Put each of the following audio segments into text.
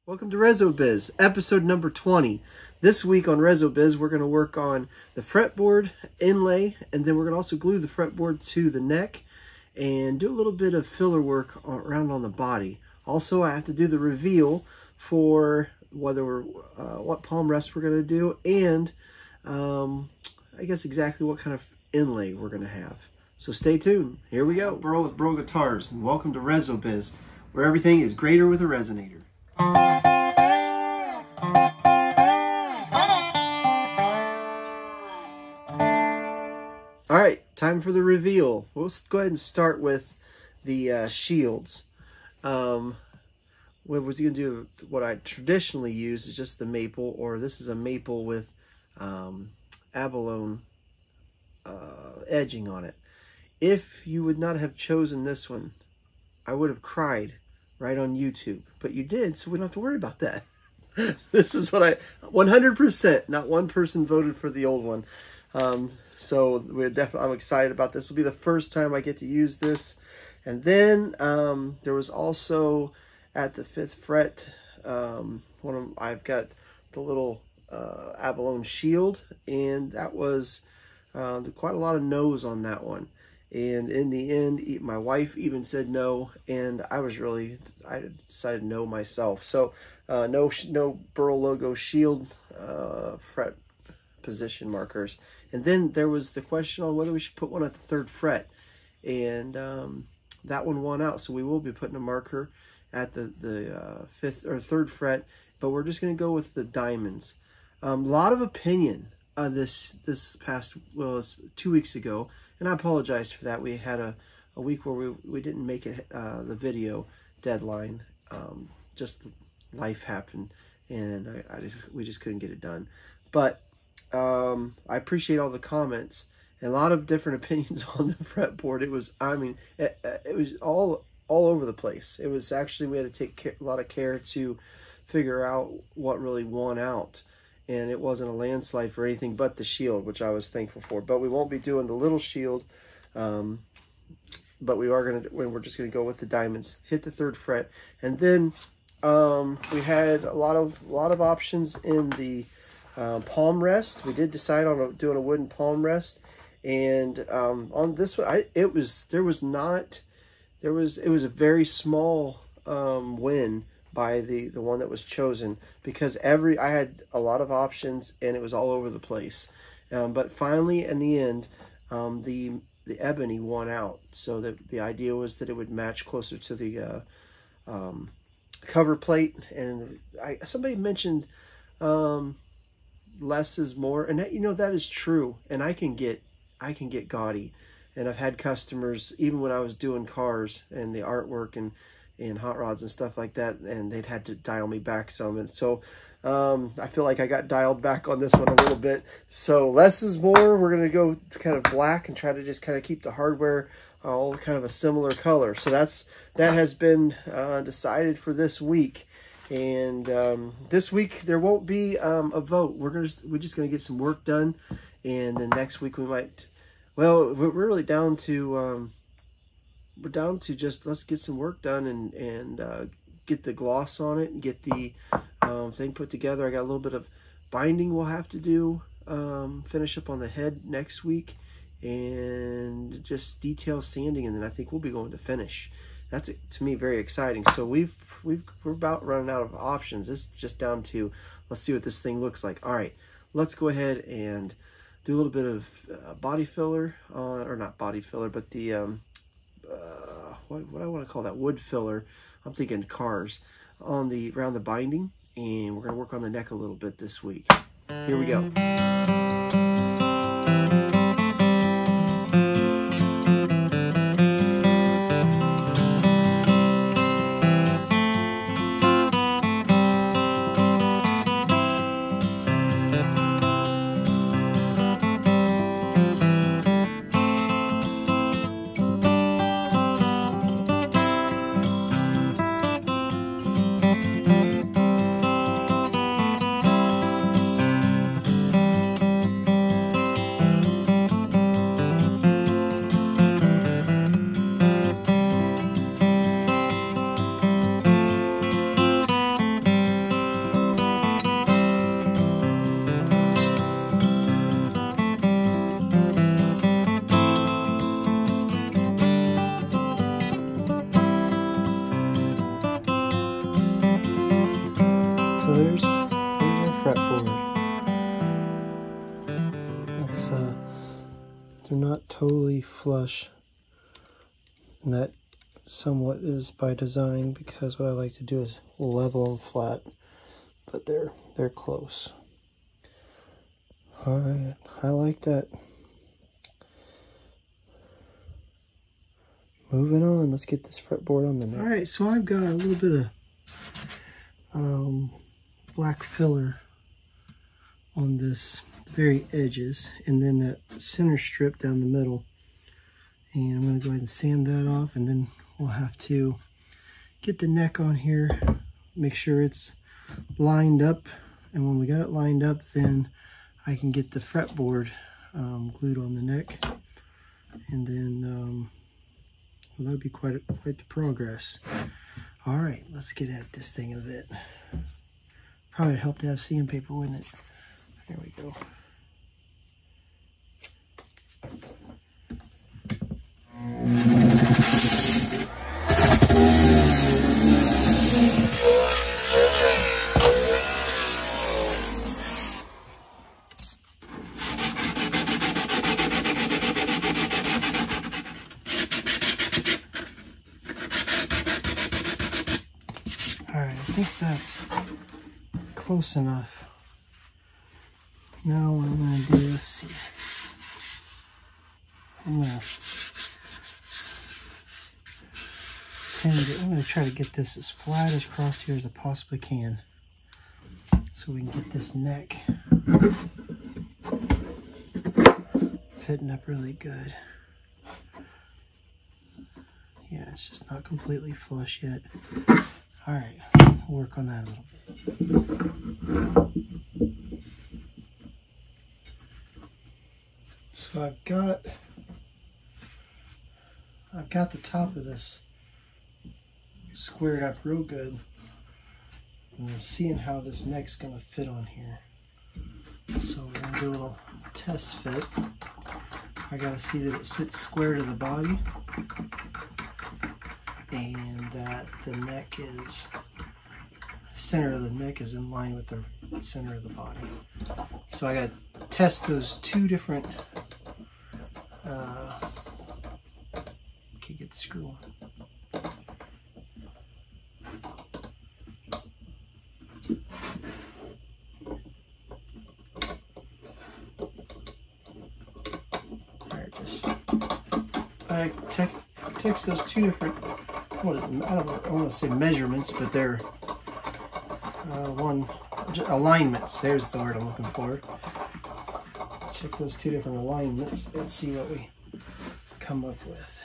Welcome to RezoBiz, episode number 20. This week on RezoBiz, we're going to work on the fretboard inlay, and then we're going to also glue the fretboard to the neck and do a little bit of filler work around on the body. Also, I have to do the reveal for whether what palm rest we're going to do, and I guess exactly what kind of inlay we're going to have. So stay tuned. Here we go. Byrl with Byrl Guitars, and welcome to RezoBiz, where everything is greater with a resonator. All right, time for the reveal. We'll go ahead and start with the shields. What was he gonna do? What I traditionally use is just the maple, or this is a maple with abalone edging on it. If you would not have chosen this one, I would have cried right on YouTube, but you did, so we don't have to worry about that. This is what 100%, not one person voted for the old one. So I'm excited about this. This will be the first time I get to use this. And then there was also at the 5th fret, I've got the little abalone shield, and that was quite a lot of no's on that one. And in the end, my wife even said no, and I decided no myself. So no Byrl logo shield fret position markers. And then there was the question on whether we should put one at the 3rd fret, and that one won out. So we will be putting a marker at the 5th or 3rd fret, but we're just going to go with the diamonds. A lot of opinion this past, well, it's 2 weeks ago. And I apologize for that. We had a week where we didn't make it the video deadline. Just life happened, and we just couldn't get it done. But I appreciate all the comments and a lot of different opinions on the fretboard. It was, it was all over the place. It was actually, we had to take a lot of care to figure out what really won out. And it wasn't a landslide for anything but the shield, which I was thankful for. But we won't be doing the little shield. But we're just gonna go with the diamonds. Hit the 3rd fret, and then we had a lot of options in the palm rest. We did decide on doing a wooden palm rest, and on this one, it was a very small win by the one that was chosen, because I had a lot of options and it was all over the place. But finally, in the end, the ebony won out. So the idea was that it would match closer to the cover plate. And somebody mentioned less is more, and that is true. And I can get gaudy, and I've had customers, even when I was doing cars and the artwork and hot rods and stuff like that, and they'd had to dial me back some. And so I feel like I got dialed back on this one a little bit. So less is more. We're going to go kind of black and try to just kind of keep the hardware all kind of a similar color. So that has been decided for this week. And this week there won't be a vote. We're just going to get some work done, and then next week we might, well, we're really down to we're down to just, let's get some work done and get the gloss on it and get the thing put together. I got a little bit of binding we'll have to do, finish up on the head next week, and just detail sanding, and then I think we'll be going to finish. That's, to me, very exciting. So we're about running out of options. This is just down to, let's see what this thing looks like. All right, let's go ahead and do a little bit of body filler, or not body filler, but the what I want to call that, wood filler. I'm thinking cars around the binding, and we're going to work on the neck a little bit this week. Here we go. there's our fretboard. It's they're not totally flush, and that somewhat is by design, because what I like to do is level them flat, but they're close. All right, I like that. Moving on, let's get this fretboard on the neck. All right, so I've got a little bit of black filler on this very edges, and then that center strip down the middle. And I'm going to go ahead and sand that off, and then we'll have to get the neck on here, make sure it's lined up, and when we got it lined up, then I can get the fretboard glued on the neck, and then well, that'll be quite the progress. All right, let's get at this thing in a bit. Probably help to have sandpaper, wouldn't it? There we go. Alright, I think that's close enough. Now what I'm going to do, let's see. I'm going to try to get this as flat as across here as I possibly can, so we can get this neck fitting up really good. Yeah, it's just not completely flush yet. All right, we'll work on that a little bit. So I've got the top of this squared up real good, and I'm seeing how this neck's gonna fit on here. So we're gonna do a little test fit. I gotta see that it sits square to the body, and that the neck is, center of the neck is in line with the center of the body. So I gotta test those two different, can't get the screw on. I text those two different, I don't want to say measurements, but they're alignments. There's the word I'm looking for. Check those two different alignments and see what we come up with.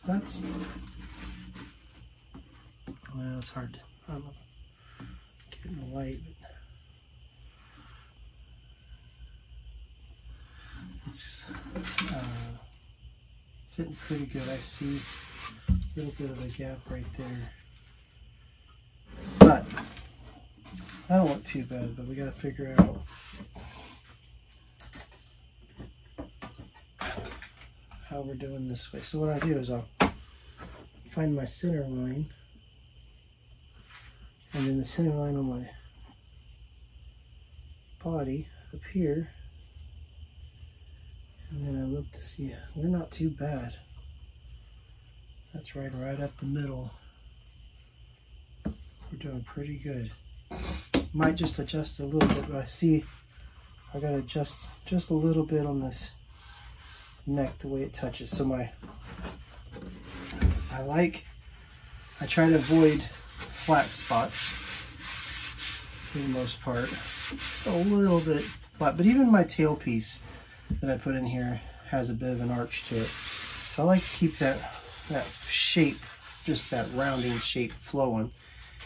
That's, well, it's hard to, I don't know, get in the light, but it's fitting pretty good. I see a little bit of a gap right there, but I don't look too bad, but we got to figure out how we're doing this way. So what I do is I'll find my center line, and then the center line on my body up here, and then I look to see, we're not too bad. That's right up the middle. We're doing pretty good. Might just adjust a little bit, but I see I gotta adjust just a little bit on this neck, the way it touches. So I try to avoid flat spots for the most part. A little bit flat, but even my tailpiece that I put in here has a bit of an arch to it. So I like to keep that shape, just that rounding shape flowing.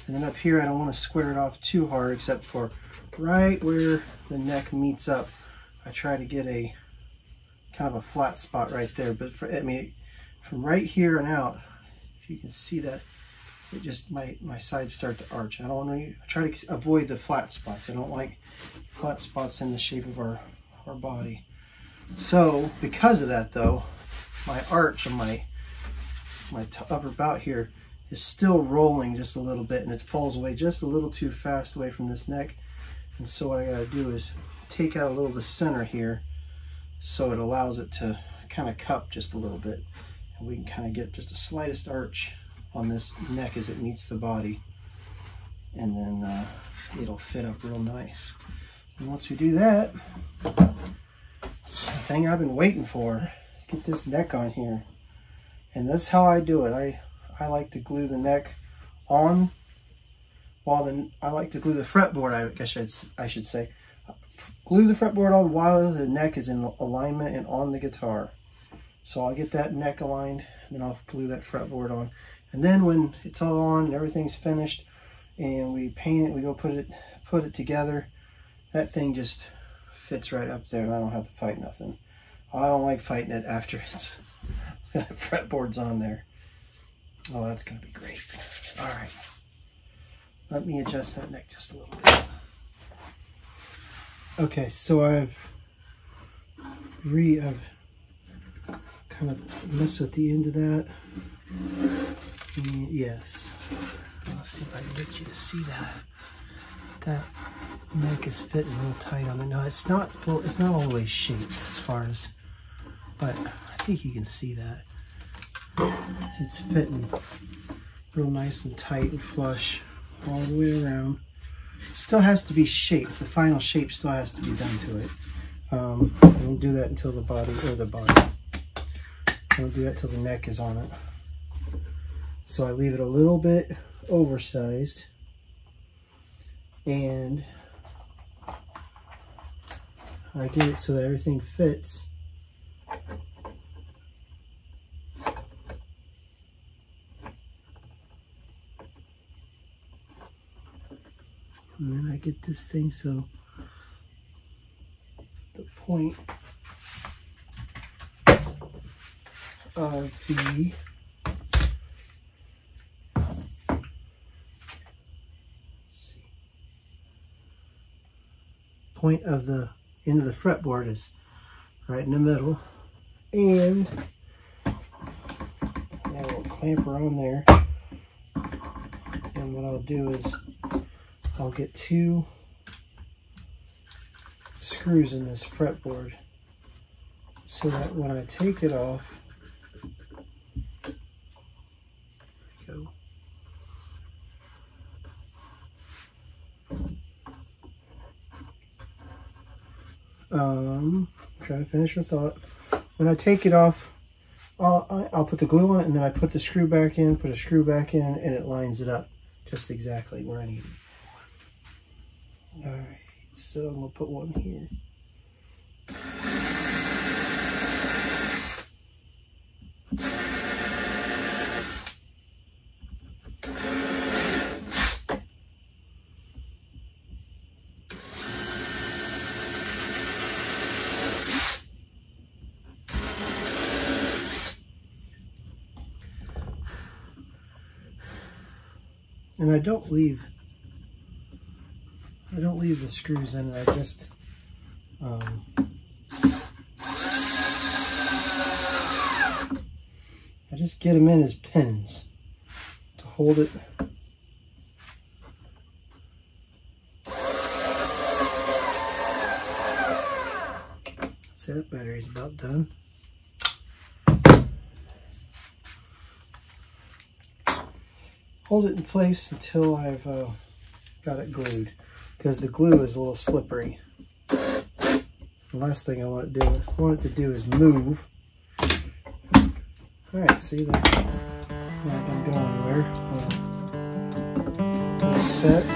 And then up here I don't want to square it off too hard, except for right where the neck meets up, I try to get a kind of a flat spot right there. But I mean, from right here and out, if you can see that, it just my sides start to arch. I don't want to. I try to avoid the flat spots. I don't like flat spots in the shape of our body. So because of that, though, my arch of my upper bout here is still rolling just a little bit, and it falls away just a little too fast away from this neck. And so what I gotta do is take out a little of the center here, so it allows it to kind of cup just a little bit, and we can kind of get just the slightest arch on this neck as it meets the body, and then it'll fit up real nice. And once we do that, the thing I've been waiting for, get this neck on here. And that's how I do it. I like to glue the neck on while I like to glue the fretboard, I guess I should say. Glue the fretboard on while the neck is in alignment and on the guitar. So I'll get that neck aligned, and then I'll glue that fretboard on. And then when it's all on and everything's finished and we paint it, we go put it together, that thing just fits right up there, and I don't have to fight nothing. I don't like fighting it after it's fretboard's on there. Oh, that's gonna be great. All right, let me adjust that neck just a little bit. Okay, so I've kind of messed with the end of that. And yes, let's see if I can get you to see that. That neck is fitting real tight on it. Now it's not full, it's not always shaped as far as, but I think you can see that. It's fitting real nice and tight and flush all the way around. Still has to be shaped. The final shape still has to be done to it. I don't do that until the body, I don't do that till the neck is on it. So I leave it a little bit oversized, and I get it so that everything fits. And then I get this thing so the point of the point of the end of the fretboard is right in the middle, and I will clamp her on there. And what I'll do is I'll get 2 screws in this fretboard so that when I take it off, trying to finish my thought. When I take it off, I'll put the glue on it, and then I put the screw back in, put a screw back in, and it lines it up just exactly where I need it. All right, so I'm gonna put one here. And I don't leave the screws in it. I just get them in as pins to hold it. That's it, battery's about done. Hold it in place until I've got it glued, because the glue is a little slippery. The last thing I want it to do is move. All right, see that? Not gonna go anywhere. All set.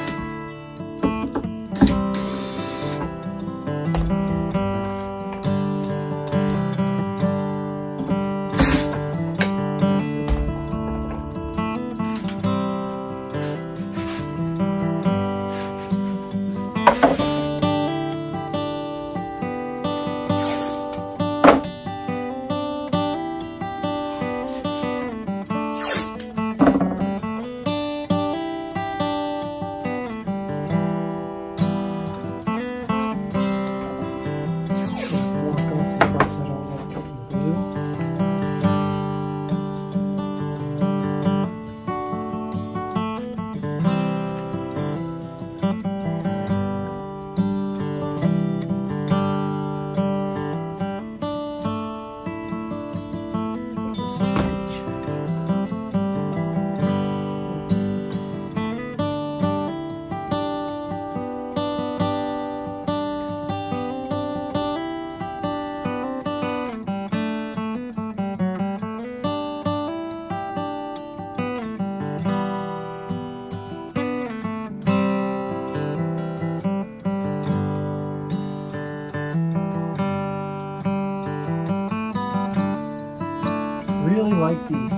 really like these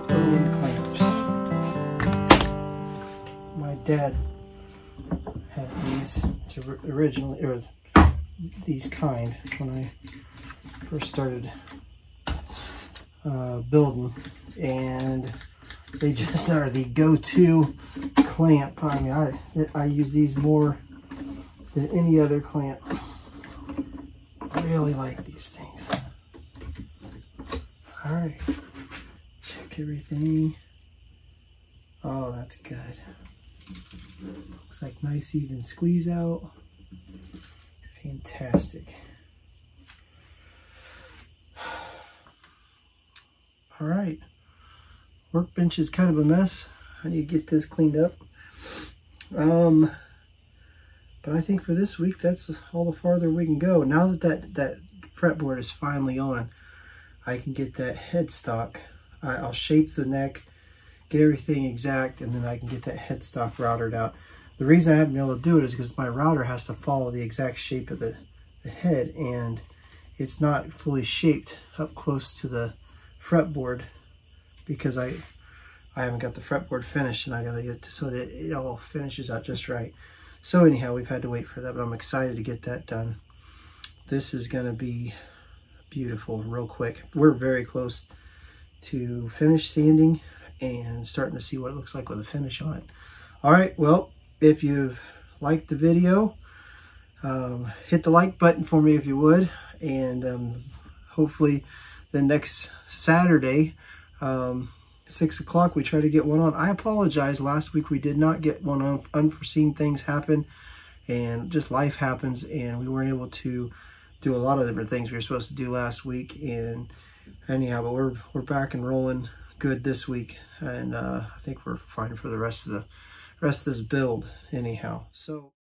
Byrl clamps. My dad had these originally, or these kind, when I first started building, and they just are the go-to clamp. I mean, I use these more than any other clamp. I really like these things. All right, check everything. Oh, that's good. Looks like nice even squeeze out. Fantastic. All right, workbench is kind of a mess. I need to get this cleaned up. But I think for this week, that's all the farther we can go. Now that fretboard is finally on, I can get that headstock. I'll shape the neck, get everything exact, and then I can get that headstock routed out. The reason I haven't been able to do it is because my router has to follow the exact shape of the head, and it's not fully shaped up close to the fretboard because I haven't got the fretboard finished, and I gotta get it so that it all finishes out just right. So anyhow, we've had to wait for that, but I'm excited to get that done. This is gonna be beautiful real quick. We're very close to finish sanding and starting to see what it looks like with a finish on it. All right, well, if you've liked the video, hit the like button for me if you would, and hopefully the next Saturday, 6 o'clock, we try to get one on. I apologize, last week we did not get one on. Unforeseen things happen, and just life happens, and we weren't able to do a lot of different things we were supposed to do last week. And anyhow, but we're back and rolling good this week, and I think we're fine for the rest of this build anyhow. So